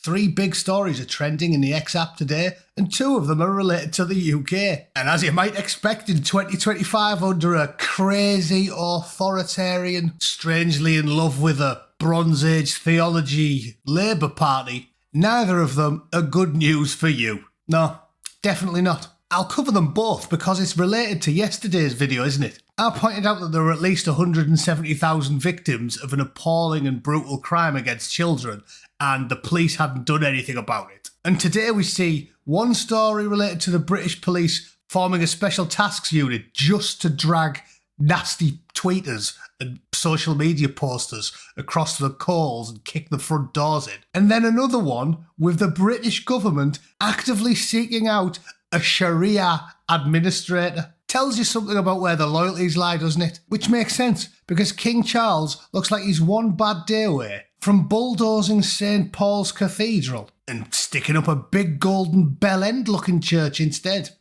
3 big stories are trending in the X app today, and 2 of them are related to the UK. And as you might expect in 2025, under a crazy authoritarian, strangely in love with a Bronze Age theology Labour Party, neither of them are good news for you. No, definitely not. I'll cover them both because it's related to yesterday's video, isn't it? I pointed out that there were at least 170,000 victims of an appalling and brutal crime against children, and the police hadn't done anything about it. And today we see one story related to the British police forming a special tasks unit just to drag nasty tweeters and social media posters across the coals and kick the front doors in. And then another one with the British government actively seeking out a Sharia administrator. Tells you something about where the loyalties lie, doesn't it? Which makes sense, because King Charles looks like he's one bad day away from bulldozing St. Paul's Cathedral and sticking up a big golden bell end looking church instead.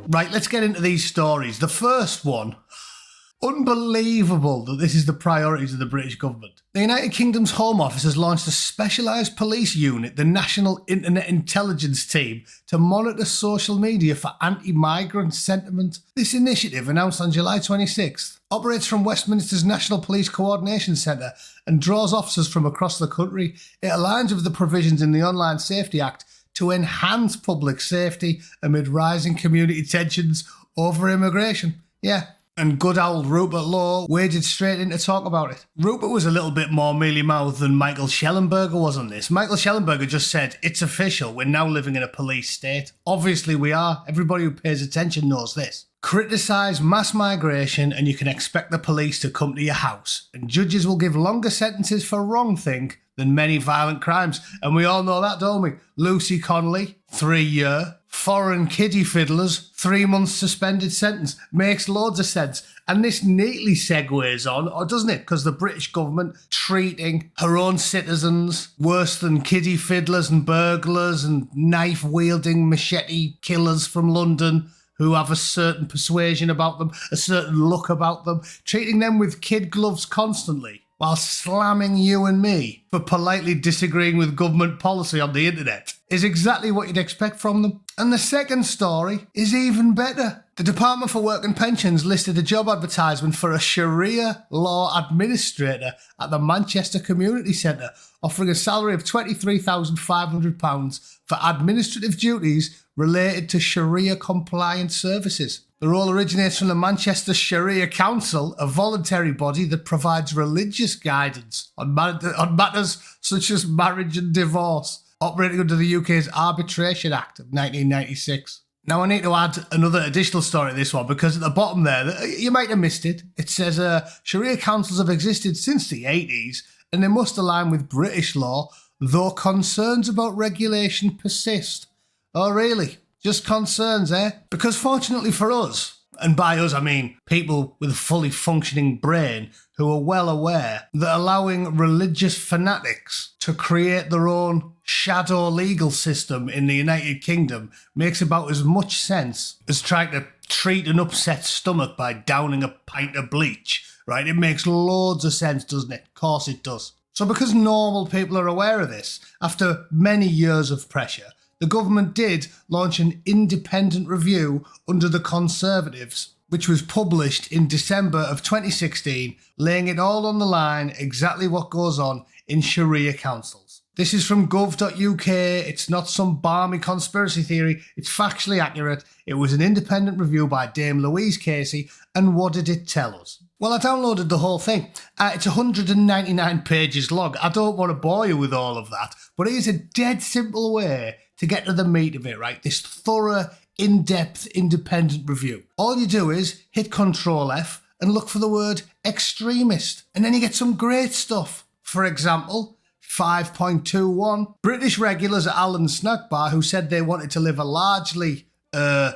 Right, let's get into these stories. The first one, unbelievable that this is the priorities of the British government. The United Kingdom's Home Office has launched a specialised police unit, the National Internet Intelligence Team, to monitor social media for anti-migrant sentiment. This initiative, announced on July 26th, operates from Westminster's National Police Coordination Centre and draws officers from across the country. It aligns with the provisions in the Online Safety Act to enhance public safety amid rising community tensions over immigration. Yeah. And good old Rupert Lowe waded straight in to talk about it. Rupert was a little bit more mealy-mouthed than Michael Schellenberger was on this. Michael Schellenberger just said, it's official, we're now living in a police state. Obviously we are. Everybody who pays attention knows this. Criticise mass migration and you can expect the police to come to your house. And judges will give longer sentences for wrongthing than many violent crimes. And we all know that, don't we? Lucy Connolly, 3 year. Foreign kiddie fiddlers, 3 months suspended sentence. Makes loads of sense. And this neatly segues on, or doesn't it? Because the British government treating her own citizens worse than kiddie fiddlers and burglars and knife-wielding machete killers from London who have a certain persuasion about them, a certain look about them, treating them with kid gloves constantly, while slamming you and me for politely disagreeing with government policy on the internet, is exactly what you'd expect from them. And the second story is even better. The Department for Work and Pensions listed a job advertisement for a Sharia law administrator at the Manchester Community Centre, offering a salary of £23,500 for administrative duties related to Sharia compliant services. The role originates from the Manchester Sharia Council, a voluntary body that provides religious guidance on matters such as marriage and divorce, operating under the UK's Arbitration Act of 1996. Now, I need to add another additional story to this one, because at the bottom there, you might have missed it. It says Sharia councils have existed since the 80s, and they must align with British law, though concerns about regulation persist. Oh, really? Just concerns, eh? Because fortunately for us, and by us I mean people with a fully functioning brain who are well aware that allowing religious fanatics to create their own shadow legal system in the United Kingdom makes about as much sense as trying to treat an upset stomach by downing a pint of bleach, right? It makes loads of sense, doesn't it? Of course it does. So because normal people are aware of this, after many years of pressure, the government did launch an independent review under the Conservatives, which was published in December of 2016, laying it all on the line exactly what goes on in Sharia councils. This is from gov.uk, it's not some balmy conspiracy theory, it's factually accurate. It was an independent review by Dame Louise Casey, and what did it tell us? Well, I downloaded the whole thing. It's 199 pages long. I don't want to bore you with all of that, but it is a dead simple way to get to the meat of it, right? This thorough, in-depth, independent review. All you do is hit Control F and look for the word extremist, and then you get some great stuff. For example, 5.21, British regulars at Allen's Snack Bar who said they wanted to live a largely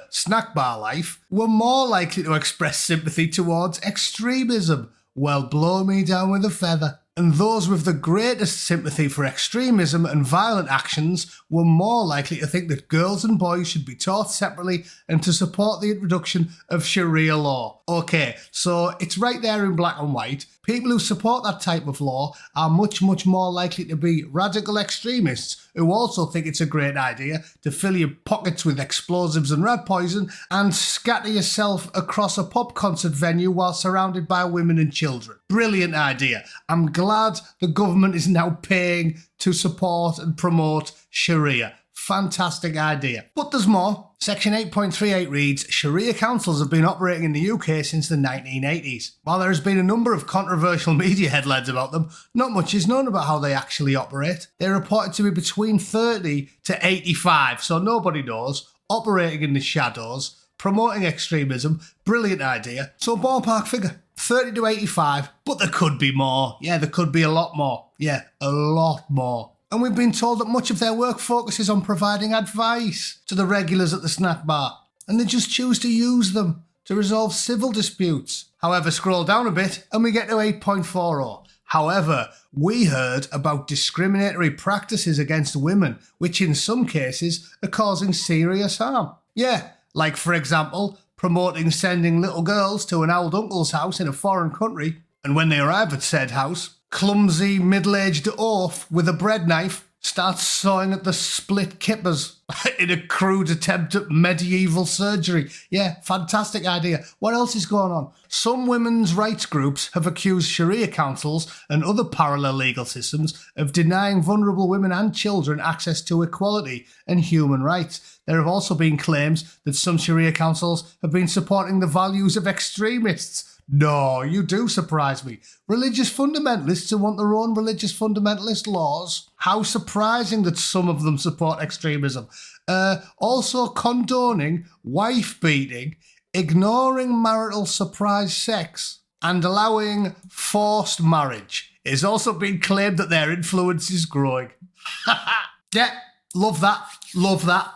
snack bar life were more likely to express sympathy towards extremism. Well, blow me down with a feather. and those with the greatest sympathy for extremism and violent actions were more likely to think that girls and boys should be taught separately and to support the introduction of Sharia law. Okay, so it's right there in black and white. People who support that type of law are much, much more likely to be radical extremists who also think it's a great idea to fill your pockets with explosives and rat poison and scatter yourself across a pop concert venue while surrounded by women and children. Brilliant idea. I'm glad the government is now paying to support and promote Sharia. Fantastic idea. But there's more. Section 8.38 reads, Sharia councils have been operating in the UK since the 1980s. While there has been a number of controversial media headlines about them, not much is known about how they actually operate. They're reported to be between 30 to 85, so nobody knows, operating in the shadows, promoting extremism. Brilliant idea. So ballpark figure, 30 to 85, but there could be more. Yeah, there could be a lot more. Yeah, a lot more. And we've been told that much of their work focuses on providing advice to the regulars at the snack bar, and they just choose to use them to resolve civil disputes. However, scroll down a bit and we get to 8.40. However, we heard about discriminatory practices against women, which in some cases are causing serious harm. Yeah, like for example, promoting sending little girls to an old uncle's house in a foreign country, and when they arrive at said house, clumsy middle-aged oaf with a bread knife starts sawing at the split kippers in a crude attempt at medieval surgery. Yeah, fantastic idea. What else is going on? Some women's rights groups have accused Sharia councils and other parallel legal systems of denying vulnerable women and children access to equality and human rights. There have also been claims that some Sharia councils have been supporting the values of extremists. No, you do surprise me. Religious fundamentalists who want their own religious fundamentalist laws. How surprising that some of them support extremism. Also condoning wife beating, ignoring marital surprise sex, and allowing forced marriage. It's also been claimed that their influence is growing. Yeah, love that. Love that.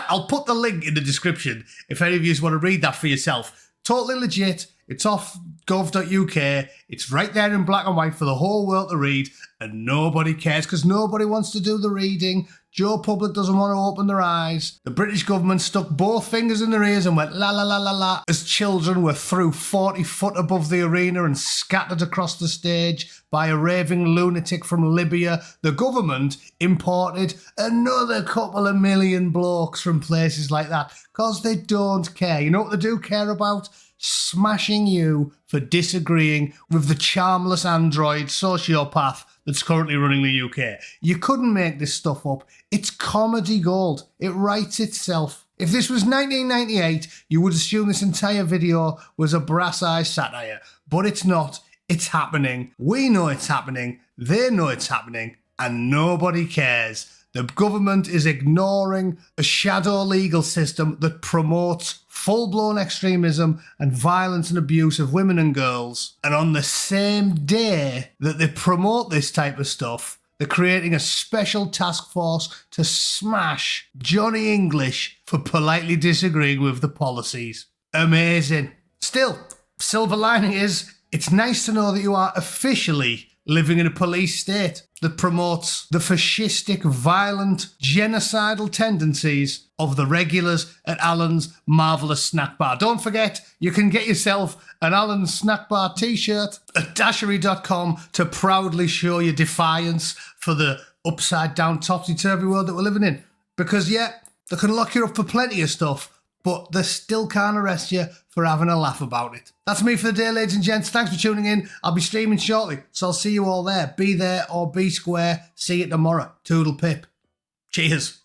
I'll put the link in the description if any of you want to read that for yourself. Totally legit. It's off gov.uk. It's right there in black and white for the whole world to read, and nobody cares because nobody wants to do the reading. Joe Public doesn't want to open their eyes. The British government stuck both fingers in their ears and went la la la la la as children were threw 40 foot above the arena and scattered across the stage by a raving lunatic from Libya. The government imported another couple of million blokes from places like that because they don't care. You know what they do care about? Smashing you for disagreeing with the charmless android sociopath that's currently running the UK. You couldn't make this stuff up. It's comedy gold. It writes itself. If this was 1998, you would assume this entire video was a brass-eye satire, but it's not. It's happening. We know it's happening. They know it's happening, and nobody cares. The government is ignoring a shadow legal system that promotes full-blown extremism and violence and abuse of women and girls. And on the same day that they promote this type of stuff, they're creating a special task force to smash Johnny English for politely disagreeing with the policies. Amazing. Still, silver lining is, it's nice to know that you are officially living in a police state that promotes the fascistic, violent, genocidal tendencies of the regulars at Alan's Marvellous Snack Bar. Don't forget, you can get yourself an Alan's Snack Bar t-shirt at dashery.com to proudly show your defiance for the upside-down, topsy-turvy world that we're living in. Because, yeah, they can lock you up for plenty of stuff, but they still can't arrest you for having a laugh about it. That's me for the day, ladies and gents. Thanks for tuning in. I'll be streaming shortly, so I'll see you all there. Be there or be square. See you tomorrow. Toodle pip. Cheers.